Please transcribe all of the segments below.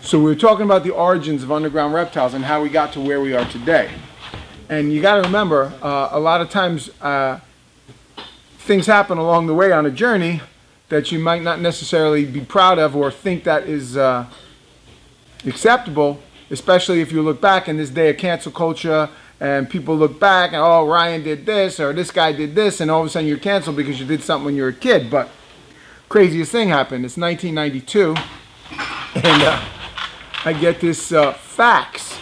So we were talking about the origins of underground reptiles and how we got to where we are today. And you got to remember, a lot of times things happen along the way on a journey that you might not necessarily be proud of or think that is acceptable, especially if you look back in this day of cancel culture and people look back and, oh, Rian did this or this guy did this, and all of a sudden you're canceled because you did something when you were a kid. But craziest thing happened. It's 1992, and I get this fax.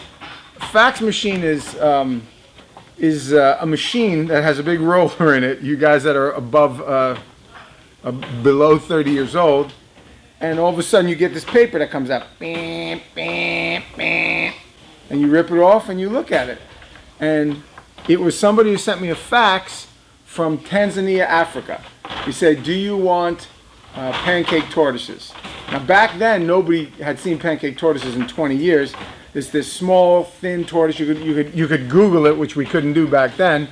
A fax machine is a machine that has a big roller in it. You guys that are above, below 30 years old, and all of a sudden you get this paper that comes out, and you rip it off and you look at it. And it was somebody who sent me a fax from Tanzania, Africa. He said, "Do you want pancake tortoises?" Now back then, nobody had seen pancake tortoises in 20 years. It's this small, thin tortoise. You could Google it, which we couldn't do back then.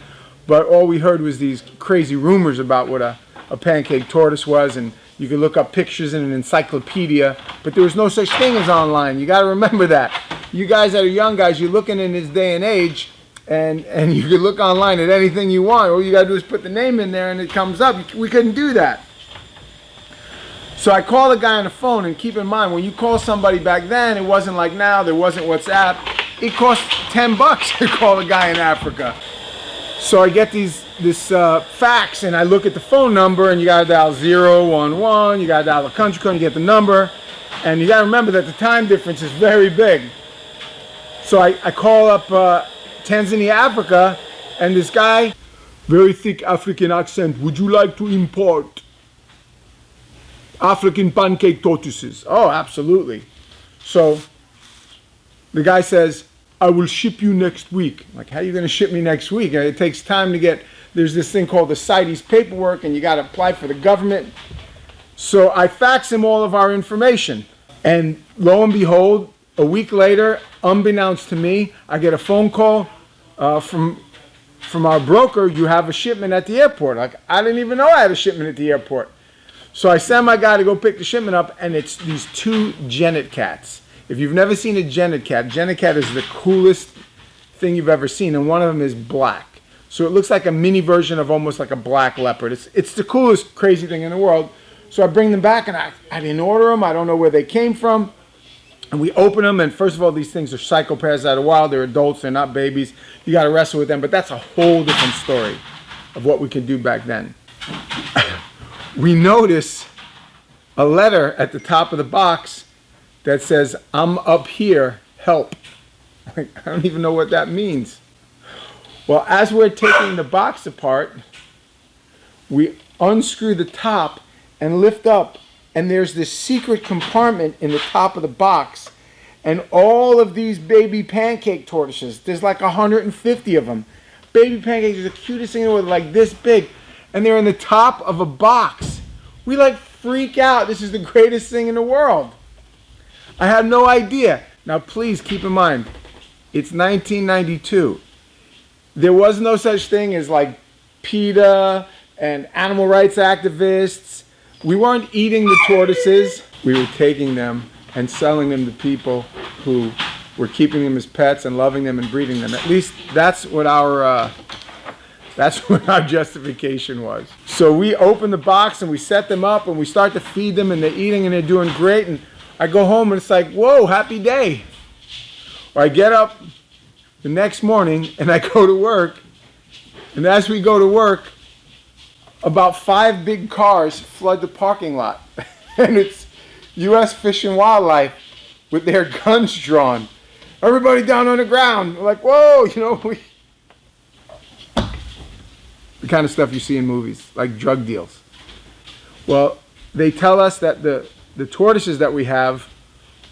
But all we heard was these crazy rumors about what a pancake tortoise was, and you could look up pictures in an encyclopedia. But there was no such thing as online. You got to remember that. You guys that are young guys, you're looking in this day and age, and you can look online at anything you want. All you got to do is put the name in there, and it comes up. We couldn't do that. So I call the guy on the phone, and keep in mind, when you call somebody back then, it wasn't like now, there wasn't WhatsApp. It cost $10 to call a guy in Africa. So I get this fax, and I look at the phone number, and you gotta dial 011, you gotta dial the country code, and you get the number, and you gotta remember that the time difference is very big. So I call up Tanzania, Africa, and this guy, very thick African accent, "Would you like to import African pancake tortoises?" "Oh, absolutely." So the guy says, "I will ship you next week." I'm like, how are you going to ship me next week? And it takes time to get, there's this thing called the CITES paperwork, and you got to apply for the government. So I fax him all of our information. And lo and behold, a week later, unbeknownst to me, I get a phone call from our broker. "You have a shipment at the airport." Like, I didn't even know I had a shipment at the airport. So I send my guy to go pick the shipment up, and it's these two genet cats. If you've never seen a genet cat is the coolest thing you've ever seen, and one of them is black. So it looks like a mini version of almost like a black leopard. It's the coolest, crazy thing in the world. So I bring them back, and I didn't order them. I don't know where they came from. And we open them, and first of all, these things are psychopaths out of wild. They're adults, they're not babies. You got to wrestle with them, but that's a whole different story of what we could do back then. We notice a letter at the top of the box that says, "I'm up here, help." Like, I don't even know what that means. Well, as we're taking the box apart, we unscrew the top and lift up, and there's this secret compartment in the top of the box, and all of these baby pancake tortoises, there's like 150 of them. Baby pancakes are the cutest thing in the world, like this big, and they're in the top of a box. We like freak out. This is the greatest thing in the world. I had no idea. Now please keep in mind, it's 1992. There was no such thing as like PETA and animal rights activists. We weren't eating the tortoises. We were taking them and selling them to people who were keeping them as pets and loving them and breeding them. At least that's what our justification was. So we open the box and we set them up and we start to feed them, and they're eating and they're doing great. And I go home and it's like, whoa, happy day. Or I get up the next morning and I go to work. And as we go to work, about 5 big cars flood the parking lot. And it's U.S. Fish and Wildlife with their guns drawn. Everybody down on the ground. We're like, whoa, the kind of stuff you see in movies, like drug deals. Well, they tell us that the tortoises that we have,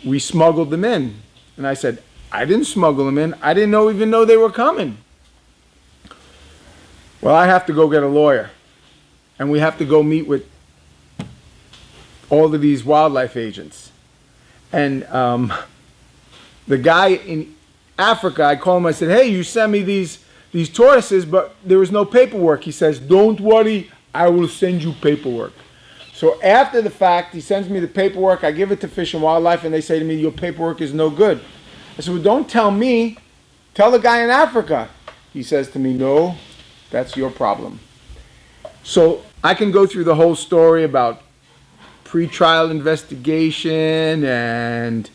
we smuggled them in. And I said, I didn't smuggle them in. I didn't even know they were coming. Well, I have to go get a lawyer. And we have to go meet with all of these wildlife agents. And the guy in Africa, I called him, I said, hey, you sent me these tortoises, but there was no paperwork. He says, don't worry, I will send you paperwork. So So after the fact, he sends me the paperwork. I give it to Fish and Wildlife, and they say to me, your paperwork is no good. I said, well, don't tell me. Tell the guy in Africa. He says to me, no, that's your problem. So I can go through the whole story about pre-trial investigation and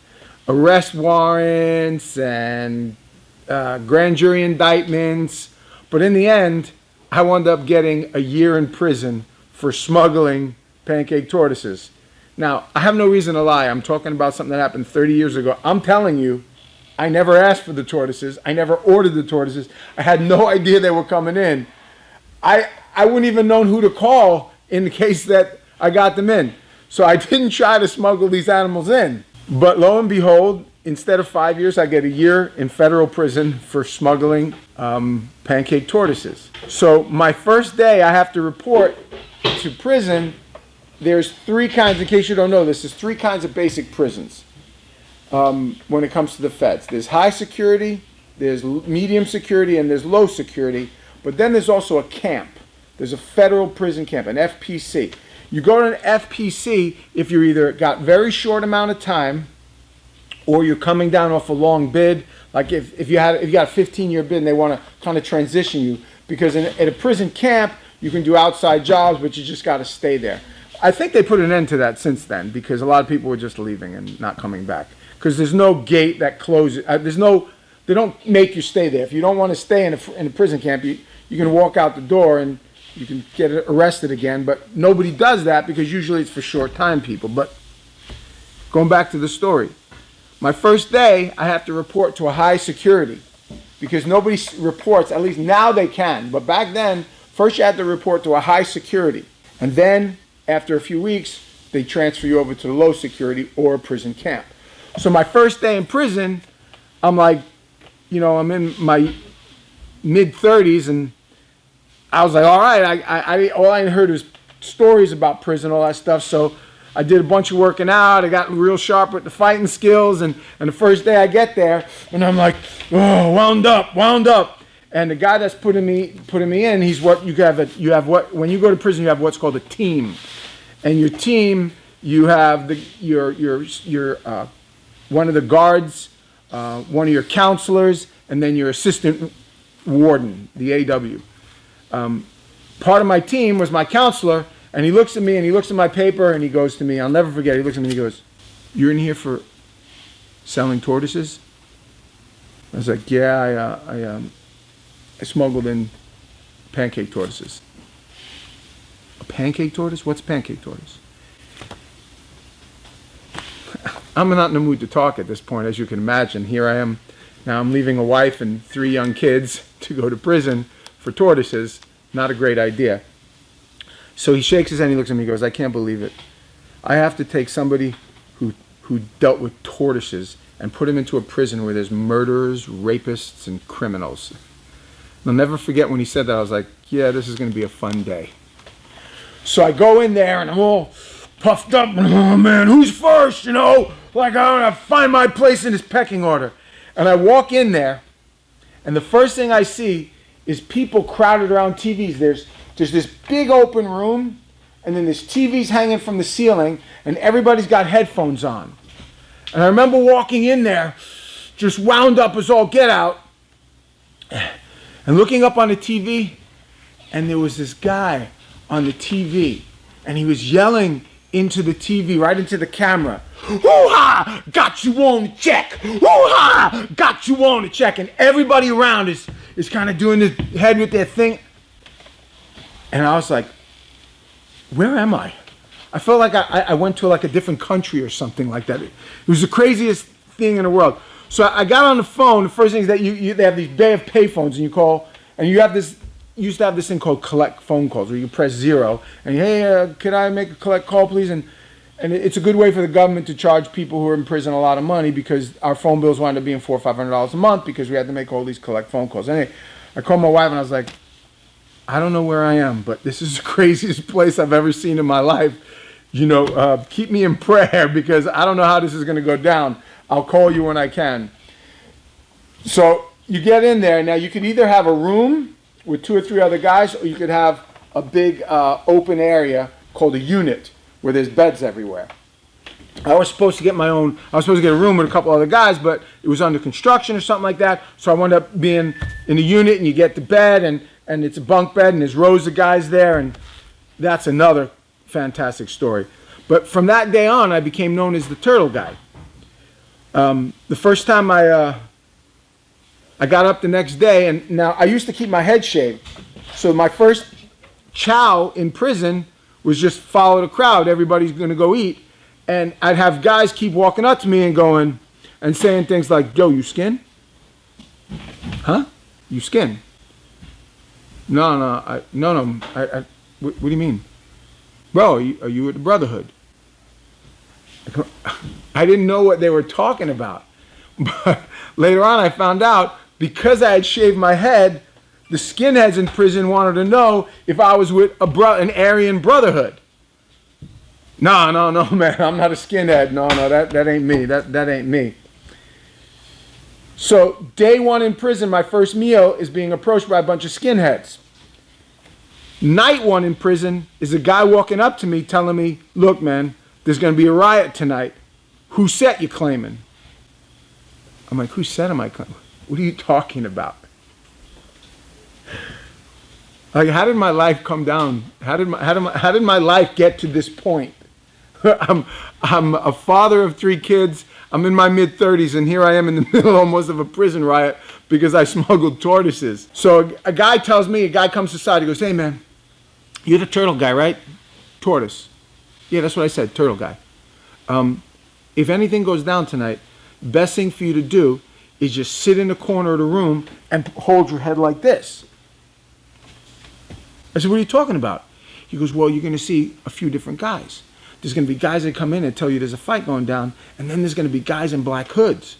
arrest warrants and grand jury indictments. But in the end, I wound up getting a year in prison for smuggling pancake tortoises. Now, I have no reason to lie. I'm talking about something that happened 30 years ago. I'm telling you, I never asked for the tortoises. I never ordered the tortoises. I had no idea they were coming in. I wouldn't even known who to call in the case that I got them in. So I didn't try to smuggle these animals in. But lo and behold, instead of 5 years, I get a year in federal prison for smuggling pancake tortoises. So my first day, I have to report to prison. There's three kinds, in case you don't know this, there's three kinds of basic prisons when it comes to the feds. There's high security, there's medium security, and there's low security. But then there's also a camp. There's a federal prison camp, an FPC. You go to an FPC if you're either got very short amount of time or you're coming down off a long bid. Like if you got a 15-year bid and they want to kind of transition you, because at a prison camp you can do outside jobs, but you just got to stay there. I think they put an end to that since then, because a lot of people were just leaving and not coming back. Because there's no gate that closes. They don't make you stay there. If you don't want to stay in a prison camp, you can walk out the door and you can get arrested again. But nobody does that because usually it's for short time people. But going back to the story, my first day I have to report to a high security because nobody reports. At least now they can. But back then, first you had to report to a high security, and then after a few weeks, they transfer you over to the low security or prison camp. So my first day in prison, I'm like, I'm in my mid-30s, and I was like, all right, all I heard was stories about prison, all that stuff. So I did a bunch of working out. I got real sharp with the fighting skills, and the first day I get there, and I'm like, oh, wound up. And the guy that's putting me in, he's what you have when you go to prison, you have what's called a team. And your team, you have your one of the guards, one of your counselors, and then your assistant warden, the AW. Part of my team was my counselor, and he looks at me and he looks at my paper and he goes to me, I'll never forget, he looks at me and he goes, "You're in here for selling tortoises?" I was like, "Yeah, I smuggled in pancake tortoises." A pancake tortoise? What's a pancake tortoise? I'm not in the mood to talk at this point, as you can imagine. Here I am. Now I'm leaving a wife and 3 young kids to go to prison for tortoises. Not a great idea. So he shakes his head and he looks at me and goes, "I can't believe it. I have to take somebody who dealt with tortoises and put him into a prison where there's murderers, rapists, and criminals." I'll never forget when he said that. I was like, yeah, this is going to be a fun day. So I go in there and I'm all puffed up. Oh man, who's first? Like I want to find my place in this pecking order. And I walk in there, and the first thing I see is people crowded around TVs. There's this big open room, and then there's TVs hanging from the ceiling, and everybody's got headphones on. And I remember walking in there, just wound up as all get out, and looking up on the TV, and there was this guy on the TV, and he was yelling into the TV, right into the camera, "Hoo-ha! Got you on the check! Hoo-ha! Got you on the check!" And everybody around is kind of doing this head with their thing. And I was like, where am I? I felt like I went to like a different country or something like that. It was the craziest thing in the world. So I got on the phone. The first thing is that they have these day of payphones, and you call, and you used to have this thing called collect phone calls, where you press 0 and hey, could I make a collect call, please? And it's a good way for the government to charge people who are in prison a lot of money, because our phone bills wound up being $400 or $500 a month because we had to make all these collect phone calls. Anyway, I called my wife and I was like, I don't know where I am, but this is the craziest place I've ever seen in my life. Keep me in prayer because I don't know how this is going to go down. I'll call you when I can. So you get in there. Now you could either have a room with 2 or 3 other guys, or you could have a big open area called a unit, where there's beds everywhere. I was supposed to get my own, I was supposed to get a room with a couple other guys, but it was under construction or something like that. So I wound up being in a unit, and you get the bed, and it's a bunk bed, and there's rows of guys there, and that's another fantastic story. But from that day on, I became known as the turtle guy. The first time I got up the next day, and now I used to keep my head shaved. So my first chow in prison was just follow the crowd. Everybody's going to go eat. And I'd have guys keep walking up to me and going and saying things like, "Yo, you skin? Huh? You skin? No. What do you mean? Bro, are you at the Brotherhood?" I didn't know what they were talking about. But later on I found out, because I had shaved my head, the skinheads in prison wanted to know if I was with an Aryan Brotherhood. No, man, I'm not a skinhead. No, that ain't me. That ain't me. So day one in prison, my first meal is being approached by a bunch of skinheads. Night one in prison is a guy walking up to me telling me, "Look, man, there's going to be a riot tonight. Whose set you claiming?" I'm like, "Whose set am I claiming? What are you talking about?" Like, how did my life come down? How did my life get to this point? I'm a father of 3 kids. I'm in my mid-30s, and here I am in the middle almost of a prison riot because I smuggled tortoises. So a guy comes aside, he goes, "Hey, man, you're the turtle guy, right?" "Tortoise." "Yeah, that's what I said, turtle guy. If anything goes down tonight, best thing for you to do is just sit in the corner of the room and hold your head like this." I said, "What are you talking about?" He goes, "Well, you're going to see a few different guys. There's going to be guys that come in and tell you there's a fight going down, and then there's going to be guys in black hoods."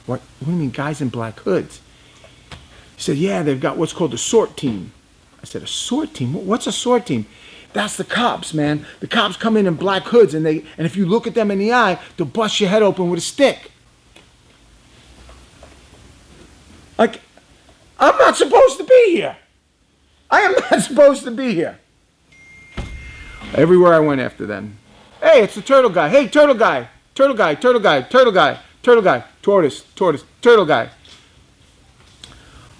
What do you mean, guys in black hoods? He said, "Yeah, they've got what's called a sort team." I said, "A sort team? What's a sort team?" "That's the cops, man. The cops come in black hoods, and if you look at them in the eye, they'll bust your head open with a stick." Like, I'm not supposed to be here. I am not supposed to be here. Everywhere I went after them. "Hey, it's the turtle guy. Hey, turtle guy. Turtle guy, turtle guy, turtle guy, turtle guy. Tortoise, turtle guy."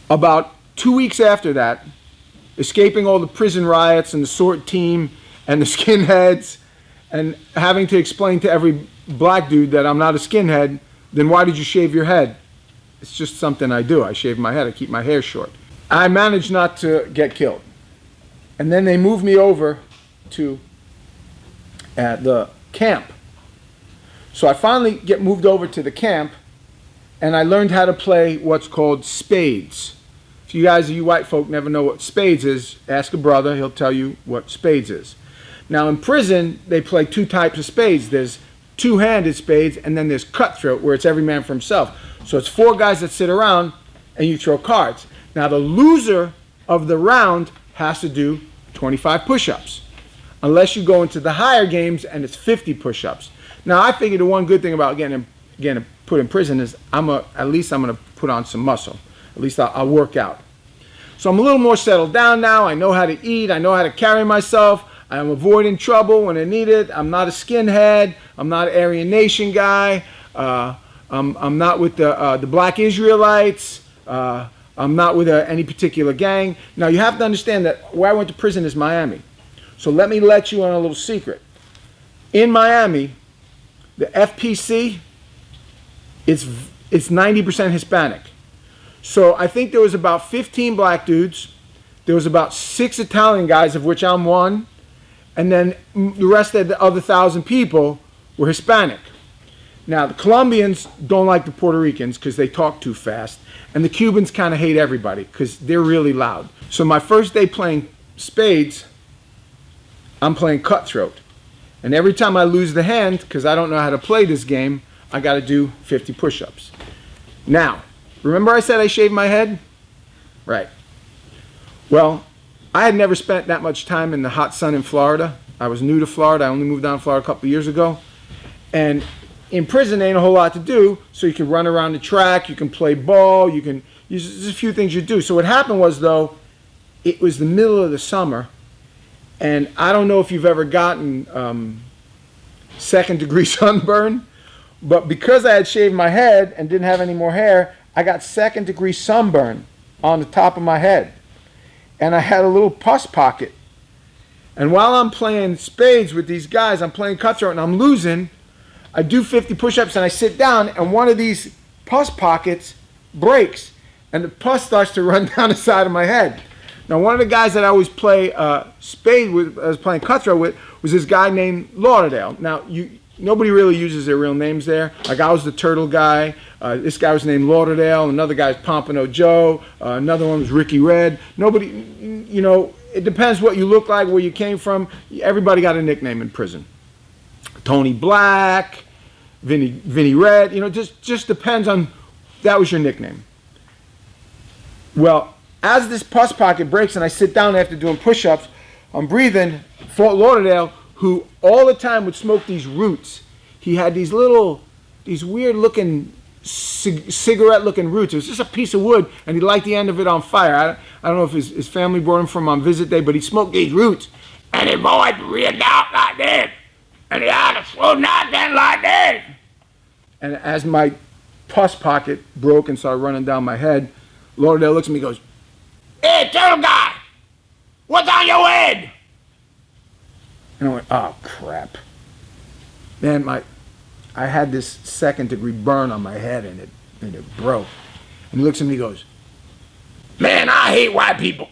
About 2 weeks after that, escaping all the prison riots and the sort team and the skinheads, and having to explain to every black dude that I'm not a skinhead, "Then why did you shave your head?" "It's just something I do. I shave my head. I keep my hair short." I managed not to get killed. And then they moved me over to the camp. So I finally get moved over to the camp, and I learned how to play what's called spades. If you white folk never know what spades is, ask a brother, he'll tell you what spades is. Now in prison, they play 2 types of spades. There's 2-handed spades, and then there's cutthroat, where it's every man for himself. So it's 4 guys that sit around, and you throw cards. Now the loser of the round has to do 25 push-ups, unless you go into the higher games and it's 50 push-ups. Now I figured the one good thing about getting put in prison is at least I'm going to put on some muscle. At least I'll work out. So I'm a little more settled down now. I know how to eat. I know how to carry myself. I'm avoiding trouble when I need it. I'm not a skinhead. I'm not an Aryan Nation guy. I'm not with the Black Israelites. I'm not with any particular gang. Now you have to understand that where I went to prison is Miami. So let me let you on a little secret. In Miami, the FPC, it's 90% Hispanic. So I think there was about 15 black dudes. There was about 6 Italian guys, of which I'm one. And then the rest of the other 1,000 people were Hispanic. Now, the Colombians don't like the Puerto Ricans because they talk too fast. And the Cubans kind of hate everybody because they're really loud. So my first day playing spades, I'm playing cutthroat. And every time I lose the hand, because I don't know how to play this game, I got to do 50 push-ups. Now, remember I said I shaved my head? Right. Well, I had never spent that much time in the hot sun in Florida. I was new to Florida. I only moved down to Florida a couple of years ago. And in prison, there ain't a whole lot to do. So you can run around the track, you can play ball, there's a few things you do. So what happened was, though, it was the middle of the summer, And I don't know if you've ever gotten second-degree sunburn, but because I had shaved my head and didn't have any more hair, I got second-degree sunburn on the top of my head. And I had a little pus pocket. And while I'm playing spades with these guys, I'm playing cutthroat and I'm losing, I do 50 push-ups and I sit down and one of these pus pockets breaks and the pus starts to run down the side of my head. Now, one of the guys that I always play spade with, I was playing cutthroat with, was this guy named Lauderdale. Now, nobody really uses their real names there. Like, I was the turtle guy. This guy was named Lauderdale. Another guy's Pompano Joe. Another one was Ricky Red. Nobody, you know, it depends what you look like, where you came from. Everybody got a nickname in prison. Tony Black, Vinny Red. You know, just depends on, that was your nickname. Well, as this pus pocket breaks and I sit down after doing push-ups, I'm breathing. Fort Lauderdale, who all the time would smoke these roots. He had these weird-looking cigarette-looking roots. It was just a piece of wood, and he liked the end of it on fire. I don't know if his family brought him from on visit day, but he smoked these roots. And his voice reared out like this. And he had a slow nothing like this. And as my pus pocket broke and started running down my head, Lauderdale looks at me and goes, "Hey, turtle guy, what's on your head?" And I went, "Oh, crap. Man, I had this second-degree burn on my head, and it broke." And he looks at me and goes, "Man, I hate white people."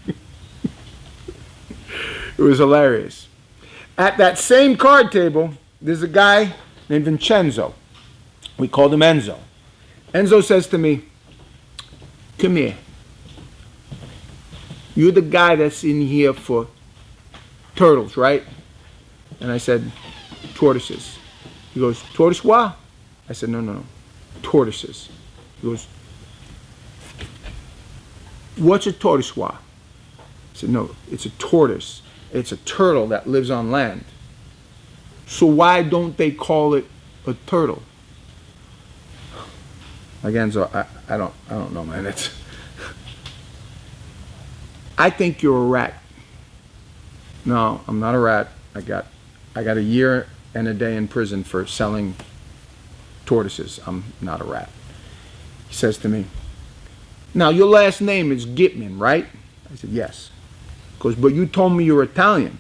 It was hilarious. At that same card table, there's a guy named Vincenzo. We called him Enzo. Enzo says to me, "Come here. You're the guy that's in here for turtles, right?" And I said, "Tortoises." He goes, "Tortoise what?" I said, No. Tortoises." He goes, "What's a tortoise what?" I said, "No, it's a tortoise. It's a turtle that lives on land. So why don't they call it a turtle?" Again, so I don't know, man. I think you're a rat. No, I'm not a rat. I got a year and a day in prison for selling tortoises. I'm not a rat. He says to me, "Now, your last name is Gitman, right?" I said, "Yes." He goes, "But you told me you're Italian."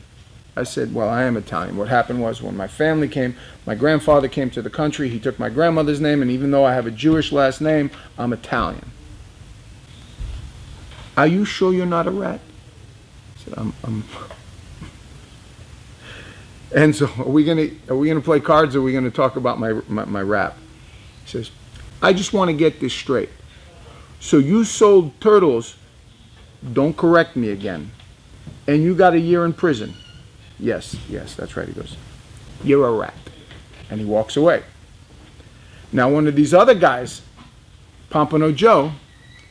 I said, "Well, I am Italian. What happened was when my family came, my grandfather came to the country, he took my grandmother's name, and even though I have a Jewish last name, I'm Italian." "Are you sure you're not a rat?" I said, I'm And so, are we gonna play cards, or are we gonna talk about my rap? He says, "I just want to get this straight. So you sold turtles, don't correct me again, and you got a year in prison?" Yes, that's right." He goes, "You're a rat." And he walks away. Now, one of these other guys, Pompano Joe,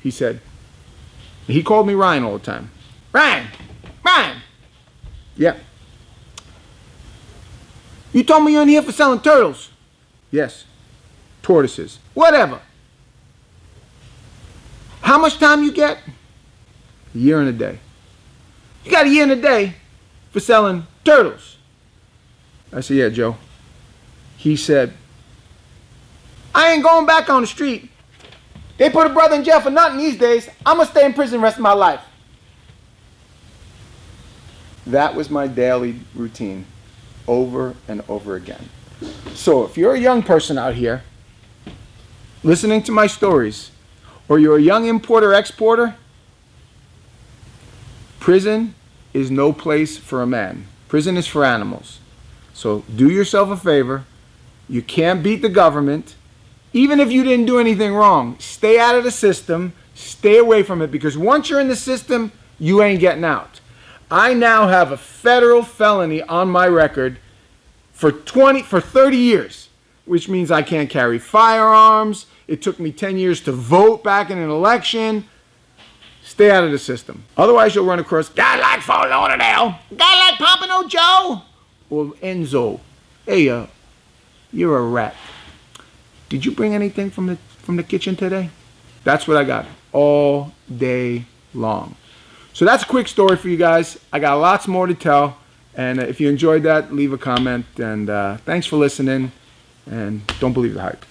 he said, he called me Rian all the time. Rian! Yeah. "You told me you're in here for selling turtles." Yes. "Tortoises." "Whatever. How much time you get?" "A year and a day." "You got a year and a day for selling turtles?" I said, "Yeah, Joe." He said, "I ain't going back on the street. They put a brother in jail for nothing these days. I'm going to stay in prison the rest of my life." That was my daily routine, over and over again. So if you're a young person out here listening to my stories, or you're a young importer-exporter, prison is no place for a man. Prison is for animals. So do yourself a favor. You can't beat the government. Even if you didn't do anything wrong, stay out of the system, stay away from it, because once you're in the system, you ain't getting out. I now have a federal felony on my record for 30 years, which means I can't carry firearms. It took me 10 years to vote back in an election. Stay out of the system. Otherwise, you'll run across guy like Fort Lauderdale, guy like Pompano Joe, or Enzo. "Hey, you're a rat. Did you bring anything from the kitchen today?" That's what I got all day long. So that's a quick story for you guys. I got lots more to tell. And if you enjoyed that, leave a comment. And thanks for listening. And don't believe the hype.